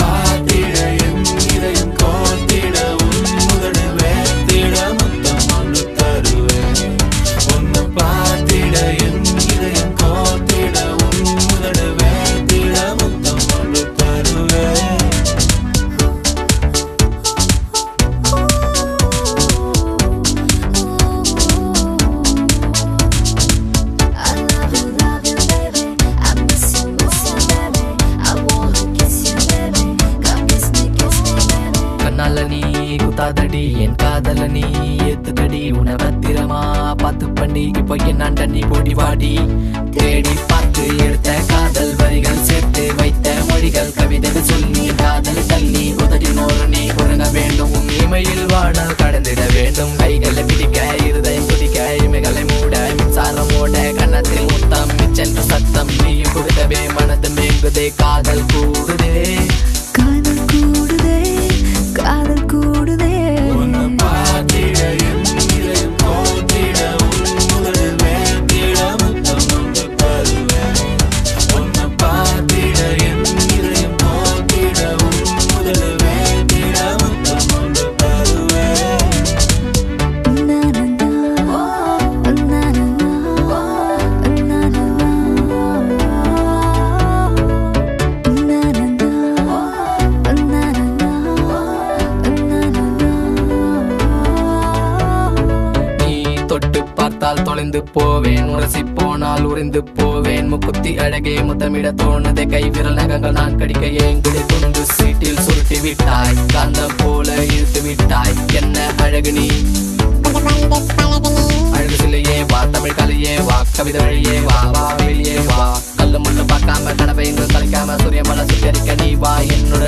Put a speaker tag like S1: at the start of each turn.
S1: பார்த்திட என் இதயம் கோர்த்திட உன் முதடு வேர்த்திட முத்தம் ஒன்று தருவேன். உன்னை பார்த்திட என் இதயம் கோர்த்திட உன் முதடு வேர்த்திட முத்தம் ஒன்று தருவேன்.
S2: நீ குத்தாதடி என் காதல நீ ஏத்துக்கடி உன பத்திரமா பார்த்து பண்ணி இப்போ என்னாண்ட நீ போடி வாடி. தேடி பார்த்து எடுத்த காதல் வரிகள் சேர்த்து வைத்த மொழிகள் கவிதைகள் சொல்லி காதல் தள்ளி உதடி நோறு நீ உறங்க வேண்டும். உன் இமையில் வாடல் கடந்திட வேண்டும். கைகளை பிடிக்க இருதயம் துடிக்க இமைகளை மூட மின்சாரம் ஓட கன்னத்தில் முத்தம் மிச்சென்ற சத்தம் நீ கொடுத்தவே மனது மேங்குதே காதல் கூடுதே
S3: காதல் கூடுதே காதல் கூடுதே.
S1: உன்னை பார்த்திட என் இதயம் கோர்த்திட உன் முதடு வேர்த்திட முத்தம் ஒன்று தருவேன். உன்னை பார்த்திட என் இதயம் கோர்த்திட உன் முதடு வேர்த்திட முத்தம் ஒன்று தருவேன்.
S2: தொட்டு பார்த்தால் தொலைந்து போவேன். உரசி போனால் உறைந்து போவேன். முக்குத்தி அழகே முத்தமிட தோணுதே கை விரல் நகங்கள் நான் கடிக்க ஏங்குடி துண்டு சீட்டில் சுருட்டி விட்டாய். காந்தம் போல இழுத்து விட்டாய் என்ன அழகு நீ அழகு சிலையே வா தமிழ் கலையே வா கவிதை வழியே வா வா வெளியே வா. கல்லு முள்ளு பார்க்காம கனவை இங்கு கலைக்காம சூரிய மலை சுத்தரிக்க நீ வா என்னோட